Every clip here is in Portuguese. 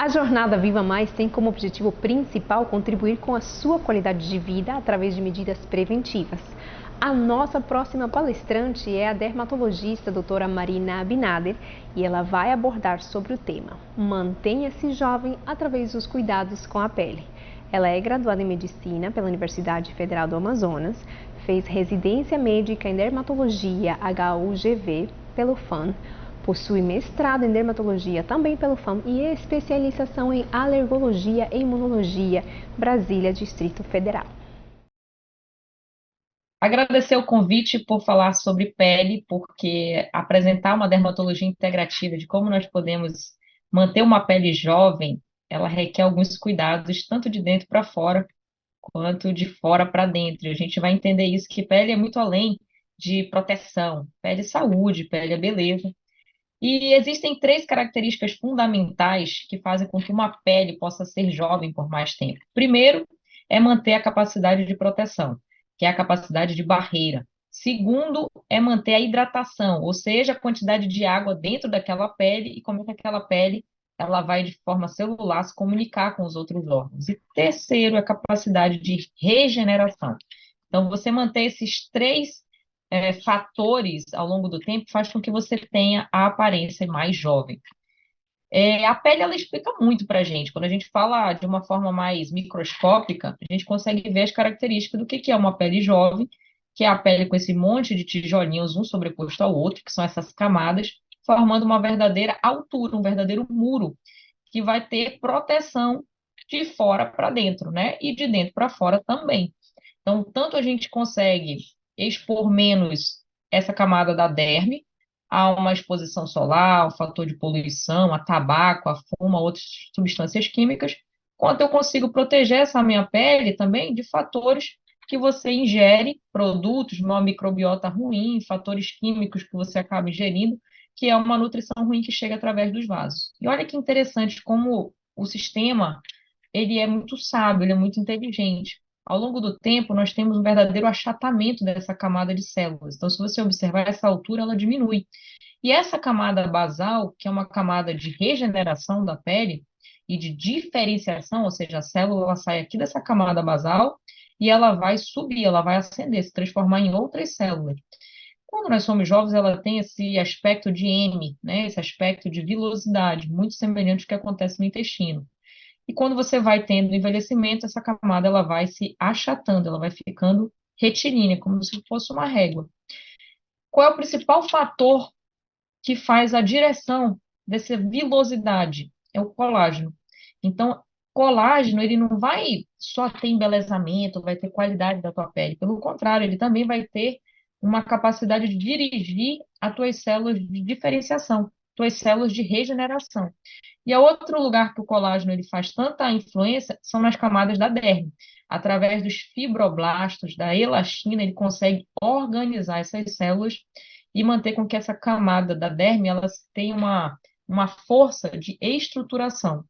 A Jornada Viva Mais tem como objetivo principal contribuir com a sua qualidade de vida através de medidas preventivas. A nossa próxima palestrante é a dermatologista doutora Marina Abinader e ela vai abordar sobre o tema Mantenha-se jovem através dos cuidados com a pele. Ela é graduada em Medicina pela Universidade Federal do Amazonas, fez residência médica em Dermatologia HUGV pelo FAM, possui mestrado em Dermatologia também pelo FAM e especialização em Alergologia e Imunologia, Brasília, Distrito Federal. Agradecer o convite por falar sobre pele, porque apresentar uma dermatologia integrativa de como nós podemos manter uma pele jovem, ela requer alguns cuidados, tanto de dentro para fora, quanto de fora para dentro. A gente vai entender isso, que pele é muito além de proteção, pele é saúde, pele é beleza. E existem três características fundamentais que fazem com que uma pele possa ser jovem por mais tempo. Primeiro, é manter a capacidade de proteção, que é a capacidade de barreira. Segundo, é manter a hidratação, ou seja, a quantidade de água dentro daquela pele e como é que aquela pele ela vai de forma celular se comunicar com os outros órgãos. E terceiro, é a capacidade de regeneração. Então, você manter esses três fatores ao longo do tempo faz com que você tenha a aparência mais jovem. A pele, ela explica muito para a gente. Quando a gente fala de uma forma mais microscópica, a gente consegue ver as características do que é uma pele jovem, que é a pele com esse monte de tijolinhos, um sobreposto ao outro, que são essas camadas, formando uma verdadeira altura, um verdadeiro muro, que vai ter proteção de fora para dentro, né? E de dentro para fora também. Então, tanto a gente consegue expor menos essa camada da derme a uma exposição solar, ao fator de poluição, a tabaco, a fumo, a outras substâncias químicas, quanto eu consigo proteger essa minha pele também de fatores que você ingere, produtos, uma microbiota ruim, fatores químicos que você acaba ingerindo, que é uma nutrição ruim que chega através dos vasos. E olha que interessante como o sistema, ele é muito sábio, ele é muito inteligente. Ao longo do tempo, nós temos um verdadeiro achatamento dessa camada de células. Então, se você observar essa altura, ela diminui. E essa camada basal, que é uma camada de regeneração da pele e de diferenciação, ou seja, a célula ela sai aqui dessa camada basal e ela vai subir, ela vai ascender, se transformar em outras células. Quando nós somos jovens, ela tem esse aspecto de M, né, esse aspecto de vilosidade, muito semelhante ao que acontece no intestino. E quando você vai tendo envelhecimento, essa camada ela vai se achatando, ela vai ficando retilínea, como se fosse uma régua. Qual é o principal fator que faz a direção dessa vilosidade? É o colágeno. Então, colágeno, ele não vai só ter embelezamento, vai ter qualidade da tua pele. Pelo contrário, ele também vai ter uma capacidade de dirigir as tuas células de diferenciação, tuas células de regeneração. E a outro lugar que o colágeno ele faz tanta influência são nas camadas da derme. Através dos fibroblastos, da elastina, ele consegue organizar essas células e manter com que essa camada da derme ela tenha uma força de estruturação.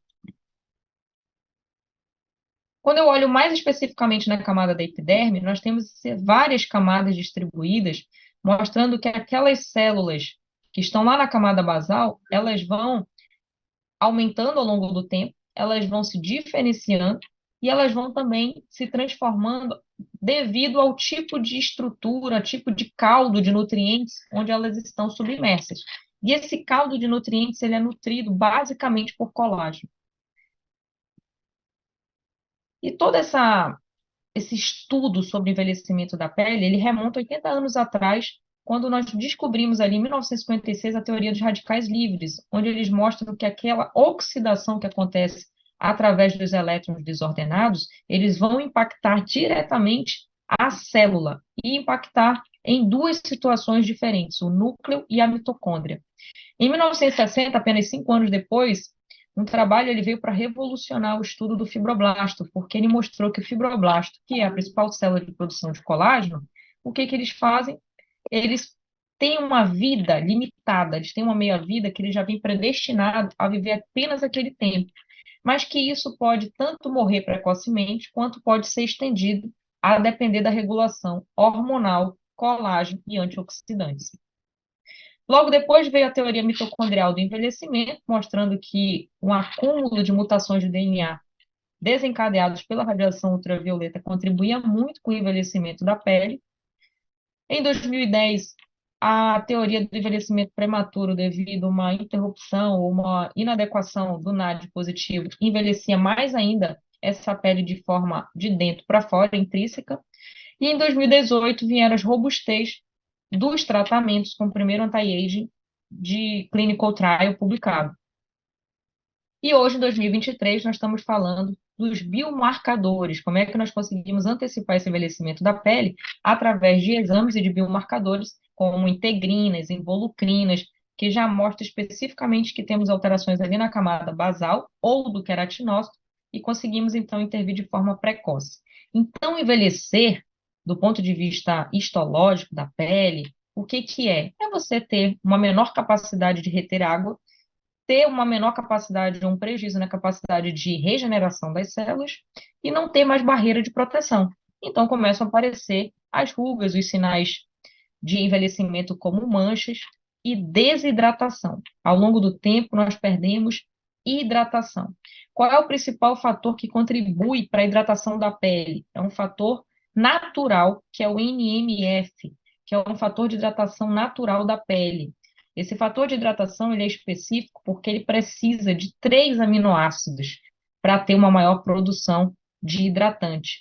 Quando eu olho mais especificamente na camada da epiderme, nós temos várias camadas distribuídas, mostrando que aquelas células que estão lá na camada basal, elas vão aumentando ao longo do tempo, elas vão se diferenciando e elas vão também se transformando devido ao tipo de estrutura, tipo de caldo de nutrientes onde elas estão submersas. E esse caldo de nutrientes ele é nutrido basicamente por colágeno. E todo esse estudo sobre envelhecimento da pele, ele remonta 80 anos atrás, quando nós descobrimos ali em 1956 a teoria dos radicais livres, onde eles mostram que aquela oxidação que acontece através dos elétrons desordenados, eles vão impactar diretamente a célula e impactar em duas situações diferentes, o núcleo e a mitocôndria. Em 1960, apenas 5 anos depois, um trabalho ele veio para revolucionar o estudo do fibroblasto, porque ele mostrou que o fibroblasto, que é a principal célula de produção de colágeno, o que que eles fazem? Eles têm uma vida limitada, eles têm uma meia-vida que ele já vem predestinado a viver apenas aquele tempo, mas que isso pode tanto morrer precocemente, quanto pode ser estendido a depender da regulação hormonal, colágeno e antioxidantes. Logo depois veio a teoria mitocondrial do envelhecimento, mostrando que um acúmulo de mutações de DNA desencadeados pela radiação ultravioleta contribuía muito com o envelhecimento da pele. Em 2010, a teoria do envelhecimento prematuro devido a uma interrupção ou uma inadequação do NAD positivo envelhecia mais ainda essa pele de forma de dentro para fora, intrínseca. E em 2018 vieram as robustez dos tratamentos com o primeiro anti-aging de clinical trial publicado. E hoje, em 2023, nós estamos falando dos biomarcadores, como é que nós conseguimos antecipar esse envelhecimento da pele através de exames e de biomarcadores, como integrinas, involucrinas, que já mostram especificamente que temos alterações ali na camada basal ou do queratinócito e conseguimos, então, intervir de forma precoce. Então, envelhecer, do ponto de vista histológico da pele, o que que é? É você ter uma menor capacidade de reter água, ter uma menor capacidade, um prejuízo na capacidade de regeneração das células e não ter mais barreira de proteção. Então começam a aparecer as rugas, os sinais de envelhecimento como manchas e desidratação. Ao longo do tempo, nós perdemos hidratação. Qual é o principal fator que contribui para a hidratação da pele? É um fator natural, que é o NMF, que é um fator de hidratação natural da pele. Esse fator de hidratação ele é específico porque ele precisa de 3 aminoácidos para ter uma maior produção de hidratante.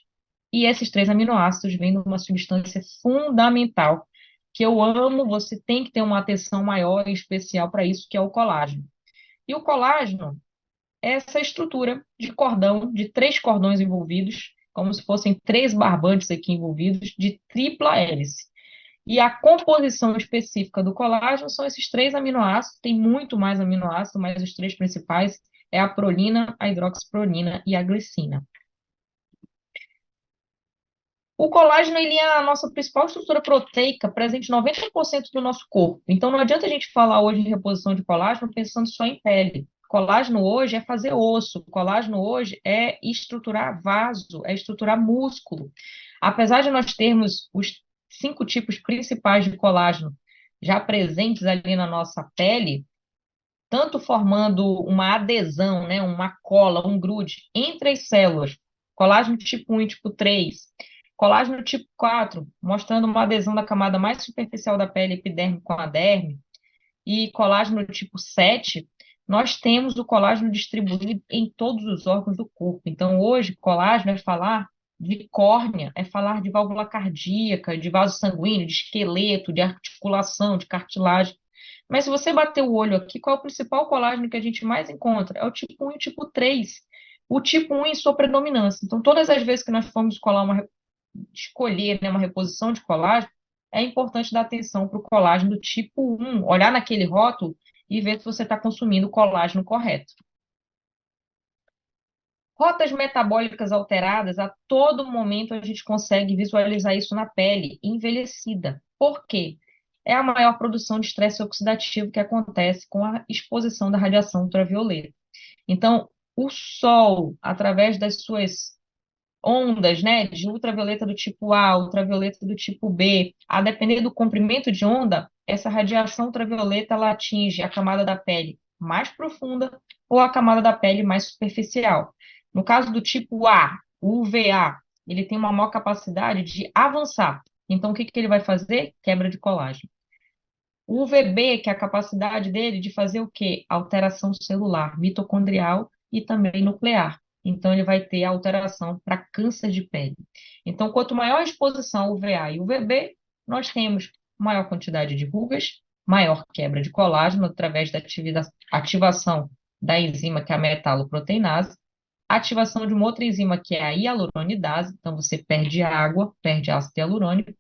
E esses 3 aminoácidos vêm de uma substância fundamental, que eu amo, você tem que ter uma atenção maior e especial para isso, que é o colágeno. E o colágeno é essa estrutura de cordão, de 3 cordões envolvidos, como se fossem 3 barbantes aqui envolvidos, de tripla hélice. E a composição específica do colágeno são esses 3 aminoácidos, tem muito mais aminoácidos, mas os 3 principais é a prolina, a hidroxiprolina e a glicina. O colágeno ele é a nossa principal estrutura proteica, presente em 90% do nosso corpo. Então, não adianta a gente falar hoje em reposição de colágeno pensando só em pele. Colágeno hoje é fazer osso, colágeno hoje é estruturar vaso, é estruturar músculo. Apesar de nós termos os 5 tipos principais de colágeno já presentes ali na nossa pele, tanto formando uma adesão, né, uma cola, um grude entre as células, colágeno tipo 1 e tipo 3, colágeno tipo 4, mostrando uma adesão da camada mais superficial da pele, epiderme com a derme, e colágeno tipo 7, nós temos o colágeno distribuído em todos os órgãos do corpo. Então, hoje, colágeno é falar de córnea, é falar de válvula cardíaca, de vaso sanguíneo, de esqueleto, de articulação, de cartilagem. Mas se você bater o olho aqui, qual é o principal colágeno que a gente mais encontra? É o tipo 1 e o tipo 3. O tipo 1 em sua predominância. Então, todas as vezes que nós formos escolher, né, uma reposição de colágeno, é importante dar atenção para o colágeno do tipo 1, olhar naquele rótulo e ver se você está consumindo o colágeno correto. Rotas metabólicas alteradas, a todo momento a gente consegue visualizar isso na pele envelhecida. Por quê? É a maior produção de estresse oxidativo que acontece com a exposição da radiação ultravioleta. Então, o sol, através das suas ondas, né, de ultravioleta do tipo A, ultravioleta do tipo B, a depender do comprimento de onda, essa radiação ultravioleta ela atinge a camada da pele mais profunda ou a camada da pele mais superficial. No caso do tipo A, o UVA, ele tem uma maior capacidade de avançar. Então, o que que ele vai fazer? Quebra de colágeno. O UVB, que é a capacidade dele de fazer o quê? Alteração celular, mitocondrial e também nuclear. Então, ele vai ter alteração para câncer de pele. Então, quanto maior a exposição ao UVA e UVB, nós temos maior quantidade de rugas, maior quebra de colágeno através da ativação da enzima, que é a metaloproteinase, ativação de uma outra enzima, que é a hialuronidase. Então, você perde água, perde ácido hialurônico,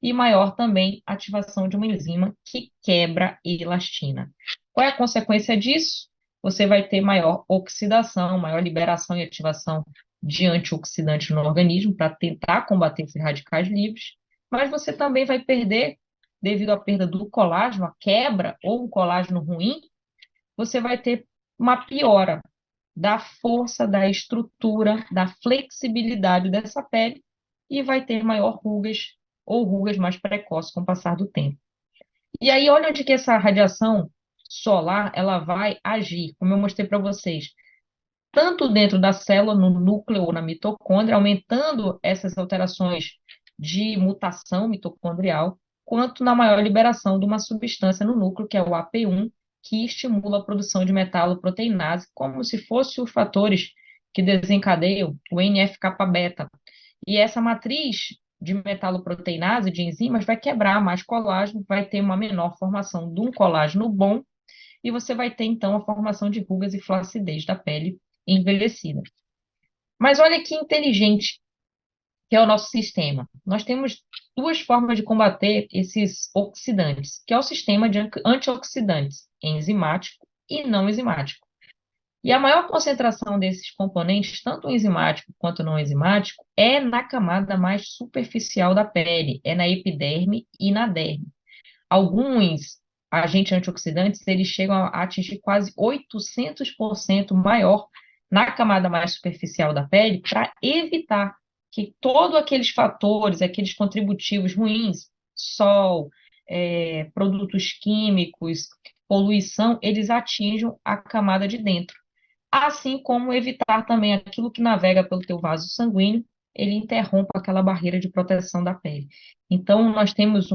e maior também ativação de uma enzima que quebra elastina. Qual é a consequência disso? Você vai ter maior oxidação, maior liberação e ativação de antioxidantes no organismo para tentar combater esses radicais livres, mas você também vai perder, devido à perda do colágeno, a quebra ou um colágeno ruim, você vai ter uma piora da força, da estrutura, da flexibilidade dessa pele e vai ter maior rugas ou rugas mais precoces com o passar do tempo. E aí, olha onde que essa radiação solar ela vai agir, como eu mostrei para vocês, tanto dentro da célula, no núcleo ou na mitocôndria, aumentando essas alterações de mutação mitocondrial, quanto na maior liberação de uma substância no núcleo, que é o AP1, que estimula a produção de metaloproteinase, como se fossem os fatores que desencadeiam o NF-kappa-beta. E essa matriz de metaloproteinase, de enzimas, vai quebrar mais colágeno, vai ter uma menor formação de um colágeno bom, e você vai ter, então, a formação de rugas e flacidez da pele envelhecida. Mas olha que inteligente que é o nosso sistema. Nós temos duas formas de combater esses oxidantes, que é o sistema de antioxidantes, enzimático e não enzimático. E a maior concentração desses componentes, tanto enzimático quanto não enzimático, é na camada mais superficial da pele, é na epiderme e na derme. Alguns agentes antioxidantes, eles chegam a atingir quase 800% maior na camada mais superficial da pele para evitar que todos aqueles fatores, aqueles contributivos ruins, sol, produtos químicos, poluição, eles atinjam a camada de dentro. Assim como evitar também aquilo que navega pelo teu vaso sanguíneo, ele interrompa aquela barreira de proteção da pele. Então, nós temos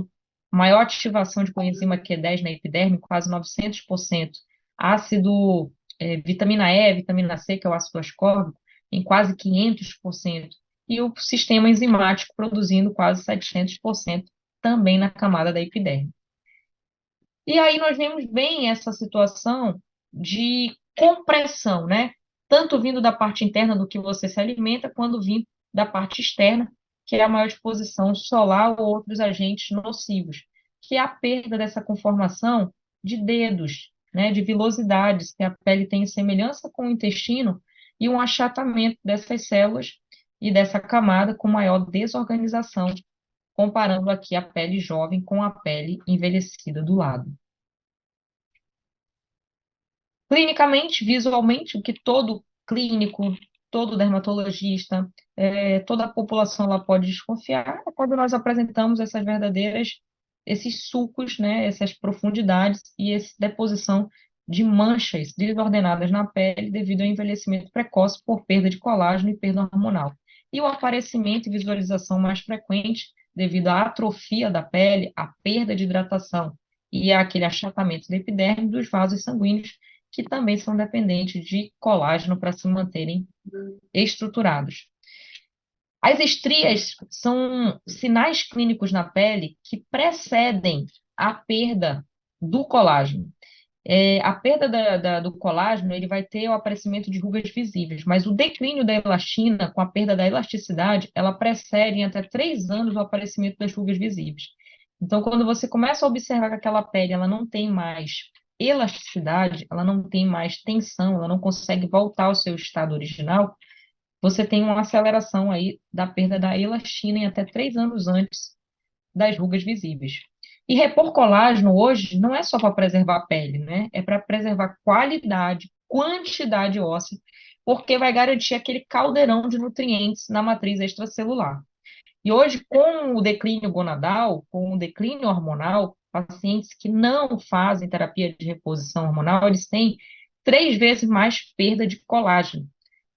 maior ativação de coenzima Q10 na epiderme, quase 900%. Ácido, vitamina E, vitamina C, que é o ácido ascórbico, em quase 500%. E o sistema enzimático produzindo quase 700% também na camada da epiderme. E aí nós vemos bem essa situação de compressão, né? Tanto vindo da parte interna do que você se alimenta, quanto vindo da parte externa, que é a maior exposição solar ou outros agentes nocivos, que é a perda dessa conformação de dedos, né? De vilosidades, que a pele tem semelhança com o intestino, e um achatamento dessas células e dessa camada com maior desorganização, comparando aqui a pele jovem com a pele envelhecida do lado. Clinicamente, visualmente, o que todo clínico, todo dermatologista, toda a população ela pode desconfiar é quando nós apresentamos essas verdadeiras, esses sulcos, né, essas profundidades e essa deposição de manchas desordenadas na pele devido ao envelhecimento precoce por perda de colágeno e perda hormonal. E o aparecimento e visualização mais frequente devido à atrofia da pele, à perda de hidratação e àquele achatamento da epiderme dos vasos sanguíneos, que também são dependentes de colágeno para se manterem estruturados. As estrias são sinais clínicos na pele que precedem a perda do colágeno. A perda do colágeno, ele vai ter o aparecimento de rugas visíveis, mas o declínio da elastina, com a perda da elasticidade, ela precede em até 3 anos o aparecimento das rugas visíveis. Então, quando você começa a observar que aquela pele ela não tem mais elasticidade, ela não tem mais tensão, ela não consegue voltar ao seu estado original, você tem uma aceleração aí da perda da elastina em até 3 anos antes das rugas visíveis. E repor colágeno hoje não é só para preservar a pele, né? É para preservar qualidade, quantidade óssea, porque vai garantir aquele caldeirão de nutrientes na matriz extracelular. E hoje, com o declínio gonadal, com o declínio hormonal, pacientes que não fazem terapia de reposição hormonal, eles têm 3 vezes mais perda de colágeno.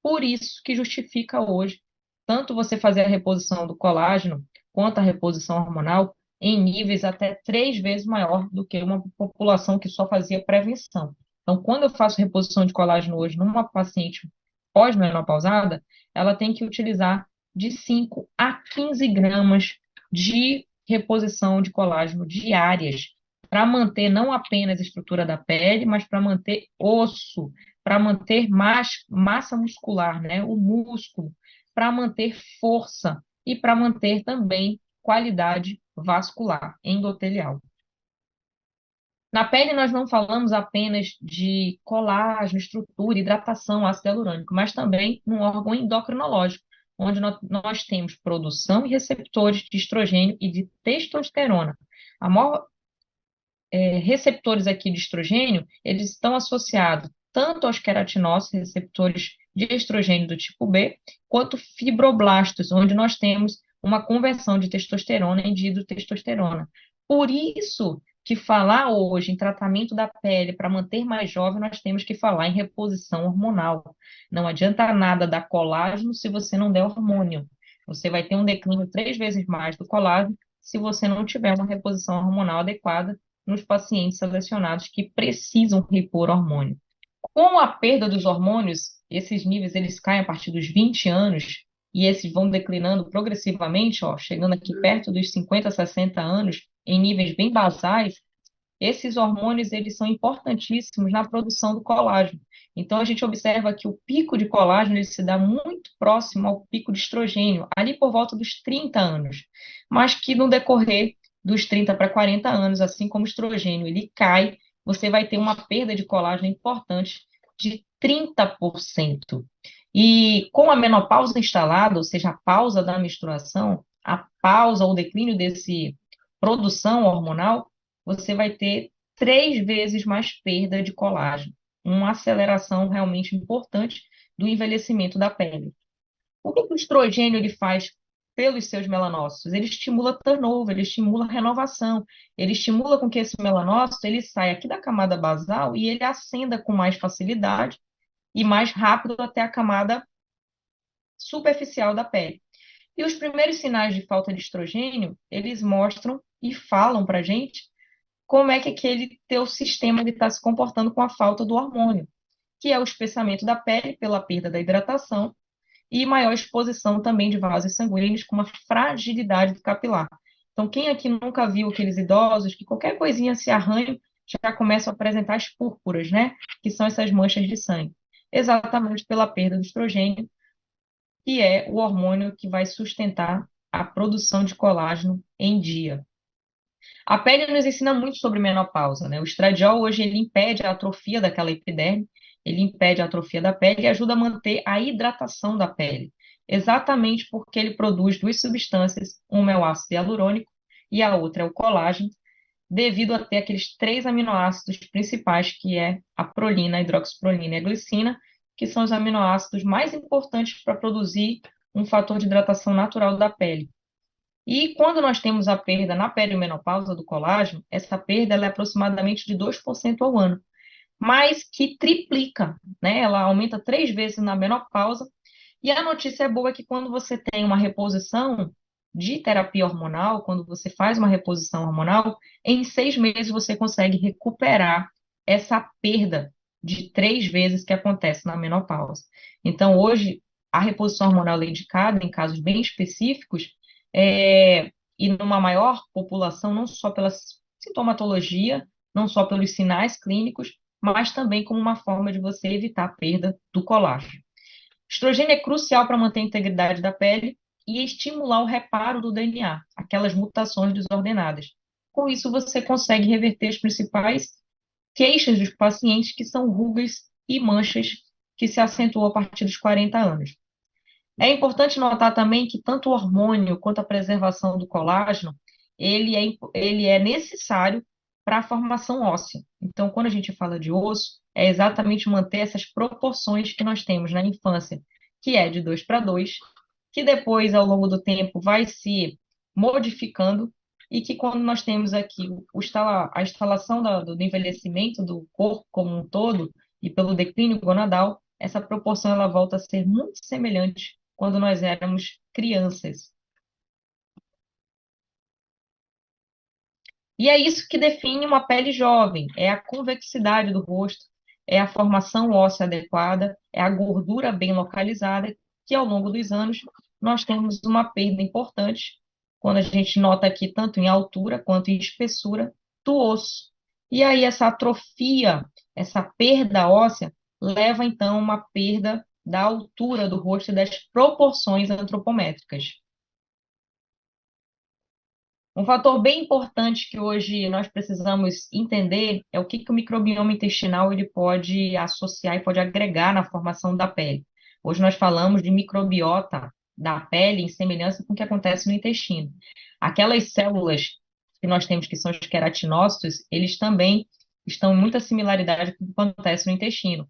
Por isso que justifica hoje tanto você fazer a reposição do colágeno quanto a reposição hormonal em níveis até 3 vezes maior do que uma população que só fazia prevenção. Então, quando eu faço reposição de colágeno hoje numa paciente pós-menopausada, ela tem que utilizar de 5 a 15 gramas de reposição de colágeno diárias, para manter não apenas a estrutura da pele, mas para manter osso, para manter massa muscular, né, o músculo, para manter força e para manter também qualidade vascular endotelial. Na pele, nós não falamos apenas de colágeno, estrutura, hidratação, ácido hialurônico, mas também num órgão endocrinológico, onde nós temos produção e receptores de estrogênio e de testosterona. A maior receptores aqui de estrogênio, eles estão associados tanto aos queratinócitos, receptores de estrogênio do tipo B, quanto fibroblastos, onde nós temos uma conversão de testosterona em dihidrotestosterona. Por isso que falar hoje em tratamento da pele para manter mais jovem, nós temos que falar em reposição hormonal. Não adianta nada dar colágeno se você não der hormônio. Você vai ter um declínio 3 vezes mais do colágeno se você não tiver uma reposição hormonal adequada nos pacientes selecionados que precisam repor hormônio. Com a perda dos hormônios, esses níveis eles caem a partir dos 20 anos e esses vão declinando progressivamente, ó, chegando aqui perto dos 50, 60 anos, em níveis bem basais. Esses hormônios eles são importantíssimos na produção do colágeno. Então a gente observa que o pico de colágeno ele se dá muito próximo ao pico de estrogênio, ali por volta dos 30 anos, mas que no decorrer dos 30 para 40 anos, assim como o estrogênio ele cai, você vai ter uma perda de colágeno importante de 30%. E com a menopausa instalada, ou seja, a pausa da menstruação, a pausa ou declínio desse produção hormonal, você vai ter 3 vezes mais perda de colágeno, uma aceleração realmente importante do envelhecimento da pele. O que o estrogênio ele faz pelos seus melanócitos? Ele estimula turnover, ele estimula renovação, ele estimula com que esse melanócito ele saia aqui da camada basal e ele ascenda com mais facilidade e mais rápido até a camada superficial da pele. E os primeiros sinais de falta de estrogênio, eles mostram e falam para a gente como é que aquele teu sistema está se comportando com a falta do hormônio, que é o espessamento da pele pela perda da hidratação e maior exposição também de vasos sanguíneos com uma fragilidade do capilar. Então, quem aqui nunca viu aqueles idosos que qualquer coisinha se arranha, já começam a apresentar as púrpuras, né? Que são essas manchas de sangue. Exatamente pela perda do estrogênio, que é o hormônio que vai sustentar a produção de colágeno em dia. A pele nos ensina muito sobre menopausa, né? O estradiol hoje ele impede a atrofia daquela epiderme, ele impede a atrofia da pele e ajuda a manter a hidratação da pele, exatamente porque ele produz duas substâncias, uma é o ácido hialurônico e a outra é o colágeno, devido a ter aqueles 3 aminoácidos principais, que é a prolina, a hidroxiprolina e a glicina, que são os aminoácidos mais importantes para produzir um fator de hidratação natural da pele. E quando nós temos a perda na perimenopausa do colágeno, essa perda ela é aproximadamente de 2% ao ano, mas que triplica, né? Ela aumenta 3 vezes na menopausa. E a notícia boa é que quando você tem uma reposição de terapia hormonal, quando você faz uma reposição hormonal, em 6 meses você consegue recuperar essa perda de 3 vezes que acontece na menopausa. Então, hoje, a reposição hormonal é indicada em casos bem específicos, e numa maior população, não só pela sintomatologia, não só pelos sinais clínicos, mas também como uma forma de você evitar a perda do colágeno. Estrogênio é crucial para manter a integridade da pele e estimular o reparo do DNA, aquelas mutações desordenadas. Com isso, você consegue reverter as principais queixas dos pacientes, que são rugas e manchas que se acentuam a partir dos 40 anos. É importante notar também que tanto o hormônio quanto a preservação do colágeno, ele é necessário para a formação óssea. Então, quando a gente fala de osso, é exatamente manter essas proporções que nós temos na infância, que é de 2 para 2, que depois, ao longo do tempo, vai se modificando, e que quando nós temos aqui a instalação do envelhecimento do corpo como um todo, e pelo declínio gonadal, essa proporção ela volta a ser muito semelhante quando nós éramos crianças. E é isso que define uma pele jovem, é a convexidade do rosto, é a formação óssea adequada, é a gordura bem localizada, que ao longo dos anos nós temos uma perda importante, quando a gente nota aqui tanto em altura quanto em espessura do osso. E aí essa atrofia, essa perda óssea, leva então a uma perda da altura do rosto e das proporções antropométricas. Um fator bem importante que hoje nós precisamos entender é o que o microbioma intestinal ele pode associar e pode agregar na formação da pele. Hoje nós falamos de microbiota da pele em semelhança com o que acontece no intestino. Aquelas células que nós temos que são os queratinócitos, eles também estão em muita similaridade com o que acontece no intestino.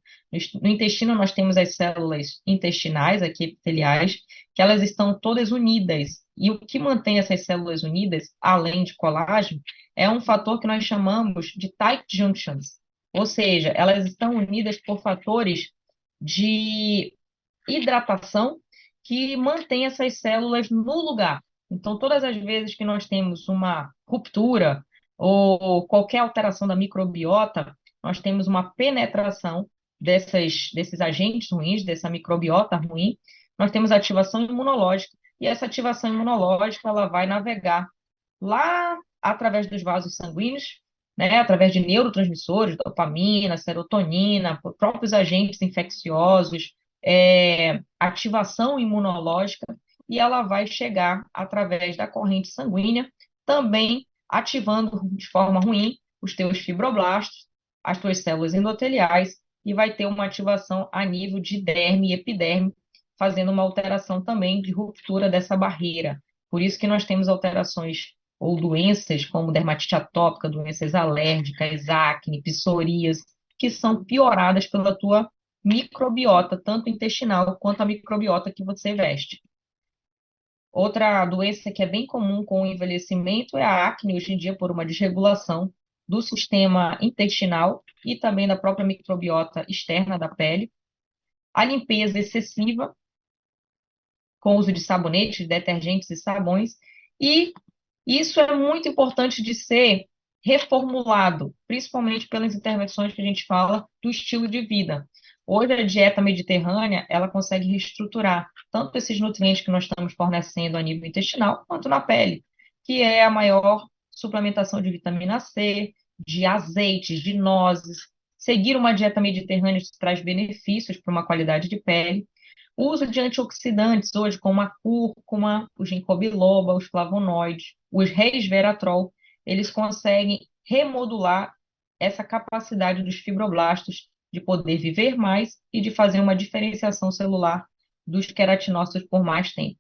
No intestino nós temos as células intestinais, aqui epiteliais, que elas estão todas unidas E o que mantém essas células unidas, além de colágeno, é um fator que nós chamamos de tight junctions, ou seja, elas estão unidas por fatores de hidratação que mantém essas células no lugar. Então, todas as vezes que nós temos uma ruptura ou qualquer alteração da microbiota, nós temos uma penetração desses agentes ruins, dessa microbiota ruim, nós temos ativação imunológica, e essa ativação imunológica ela vai navegar lá através dos vasos sanguíneos, né, através de neurotransmissores, dopamina, serotonina, próprios agentes infecciosos, ativação imunológica, e ela vai chegar através da corrente sanguínea, também ativando de forma ruim os teus fibroblastos, as tuas células endoteliais, e vai ter uma ativação a nível de derme e epiderme, fazendo uma alteração também de ruptura dessa barreira. Por isso que nós temos alterações ou doenças como dermatite atópica, doenças alérgicas, acne, psoríase, que são pioradas pela tua microbiota, tanto intestinal quanto a microbiota que você veste. Outra doença que é bem comum com o envelhecimento é a acne, hoje em dia, por uma desregulação do sistema intestinal e também da própria microbiota externa da pele. A limpeza excessiva, com o uso de sabonetes, detergentes e sabões, e isso é muito importante de ser reformulado, principalmente pelas intervenções que a gente fala do estilo de vida. Hoje, a dieta mediterrânea, ela consegue reestruturar tanto esses nutrientes que nós estamos fornecendo a nível intestinal, quanto na pele, que é a maior suplementação de vitamina C, de azeites, de nozes. Seguir uma dieta mediterrânea traz benefícios para uma qualidade de pele. O uso de antioxidantes hoje, como a cúrcuma, o ginkgo biloba, os flavonoides, os resveratrol, eles conseguem remodular essa capacidade dos fibroblastos de poder viver mais e de fazer uma diferenciação celular dos queratinócitos por mais tempo.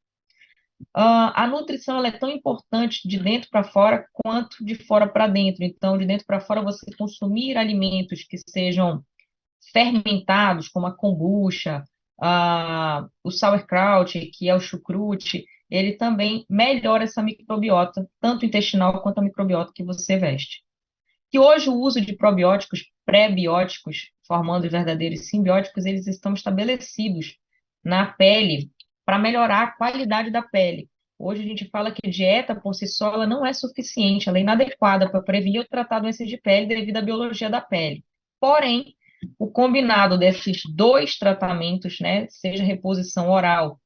A nutrição ela é tão importante de dentro para fora quanto de fora para dentro. Então, de dentro para fora, você consumir alimentos que sejam fermentados, como a kombucha, o sauerkraut, que é o chucrute, ele também melhora essa microbiota, tanto intestinal quanto a microbiota que você veste. Que hoje o uso de probióticos, pré-bióticos, formando os verdadeiros simbióticos, eles estão estabelecidos na pele para melhorar a qualidade da pele. Hoje a gente fala que a dieta por si só ela não é suficiente, ela é inadequada para prevenir ou tratar doenças de pele devido à biologia da pele. Porém, o combinado desses dois tratamentos, né, seja reposição oral,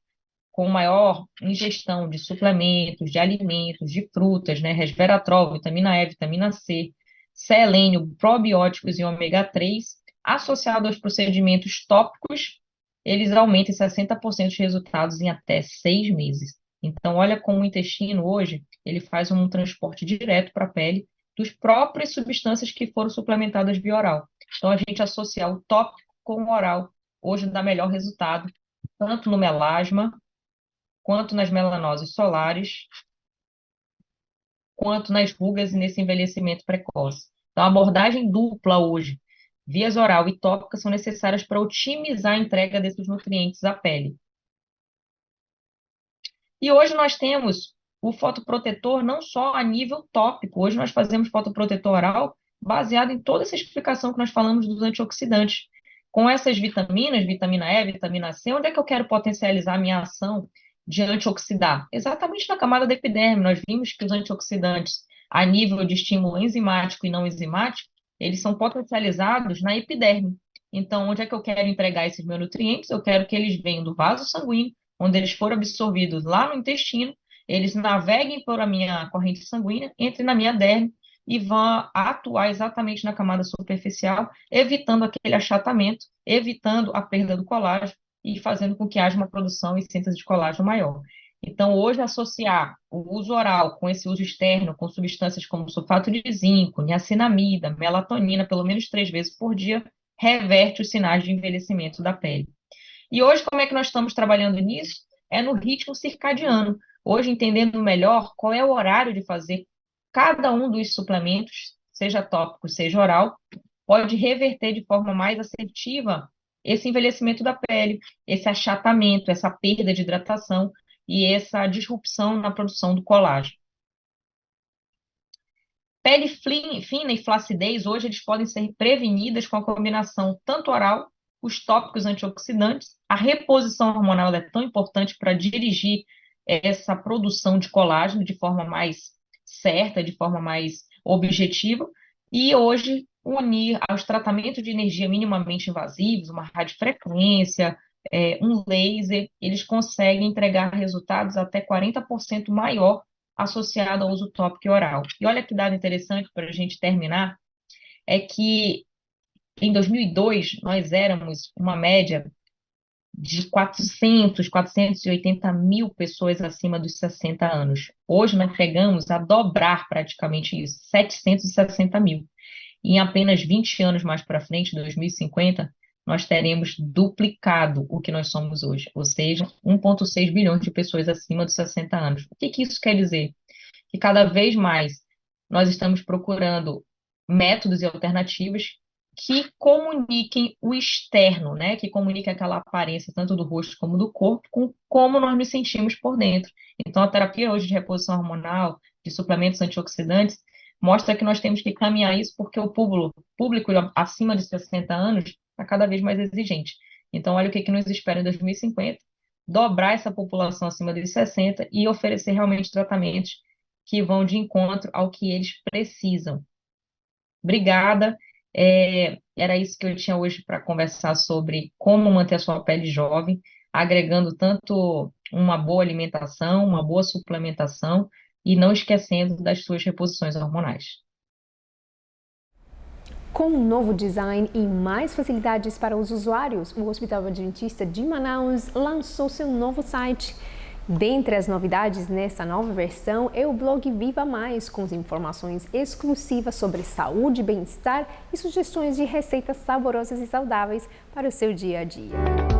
com maior ingestão de suplementos, de alimentos, de frutas, né, resveratrol, vitamina E, vitamina C, selênio, probióticos e ômega 3, associado aos procedimentos tópicos, eles aumentam em 60% os resultados em até 6 meses. Então, olha como o intestino hoje, ele faz um transporte direto para a pele dos próprias substâncias que foram suplementadas via oral. Então, a gente associar o tópico com o oral, hoje dá melhor resultado, tanto no melasma, quanto nas melanoses solares, quanto nas rugas e nesse envelhecimento precoce. Então, a abordagem dupla hoje, vias oral e tópica, são necessárias para otimizar a entrega desses nutrientes à pele. E hoje nós temos o fotoprotetor não só a nível tópico, hoje nós fazemos fotoprotetor oral baseado em toda essa explicação que nós falamos dos antioxidantes. Com essas vitaminas, vitamina E, vitamina C, onde é que eu quero potencializar a minha ação de antioxidar? Exatamente na camada da epiderme. Nós vimos que os antioxidantes, a nível de estímulo enzimático e não enzimático, eles são potencializados na epiderme. Então, onde é que eu quero entregar esses meus nutrientes? Eu quero que eles venham do vaso sanguíneo, onde eles foram absorvidos lá no intestino, eles naveguem por a minha corrente sanguínea, entrem na minha derme e vão atuar exatamente na camada superficial, evitando aquele achatamento, evitando a perda do colágeno e fazendo com que haja uma produção e síntese de colágeno maior. Então, hoje, associar o uso oral com esse uso externo, com substâncias como sulfato de zinco, niacinamida, melatonina, pelo menos 3 vezes por dia, reverte os sinais de envelhecimento da pele. E hoje, como é que nós estamos trabalhando nisso? É no ritmo circadiano. Hoje, entendendo melhor qual é o horário de fazer cada um dos suplementos, seja tópico, seja oral, pode reverter de forma mais assertiva esse envelhecimento da pele, esse achatamento, essa perda de hidratação, e essa disrupção na produção do colágeno. Pele fina e flacidez, hoje eles podem ser prevenidas com a combinação tanto oral, os tópicos antioxidantes, a reposição hormonal é tão importante para dirigir essa produção de colágeno de forma mais certa, de forma mais objetiva, e hoje unir aos tratamentos de energia minimamente invasivos, uma radiofrequência, um laser, eles conseguem entregar resultados até 40% maior associado ao uso tópico e oral. E olha que dado interessante para a gente terminar, é que em 2002 nós éramos uma média de 480 mil pessoas acima dos 60 anos. Hoje nós chegamos a dobrar praticamente isso, 760 mil. E em apenas 20 anos mais para frente, 2050, nós teremos duplicado o que nós somos hoje, ou seja, 1,6 bilhões de pessoas acima dos 60 anos. O que isso quer dizer? Que cada vez mais nós estamos procurando métodos e alternativas que comuniquem o externo, né? Que comuniquem aquela aparência tanto do rosto como do corpo, com como nós nos sentimos por dentro. Então, a terapia hoje de reposição hormonal, de suplementos antioxidantes, mostra que nós temos que caminhar isso porque o público acima de 60 anos está cada vez mais exigente. Então, olha o que nos espera em 2050, dobrar essa população acima de 60 e oferecer realmente tratamentos que vão de encontro ao que eles precisam. Obrigada. Era isso que eu tinha hoje para conversar sobre como manter a sua pele jovem, agregando tanto uma boa alimentação, uma boa suplementação e não esquecendo das suas reposições hormonais. Com um novo design e mais facilidades para os usuários, o Hospital Adventista de Manaus lançou seu novo site. Dentre as novidades nessa nova versão é o blog Viva Mais, com informações exclusivas sobre saúde, bem-estar e sugestões de receitas saborosas e saudáveis para o seu dia a dia.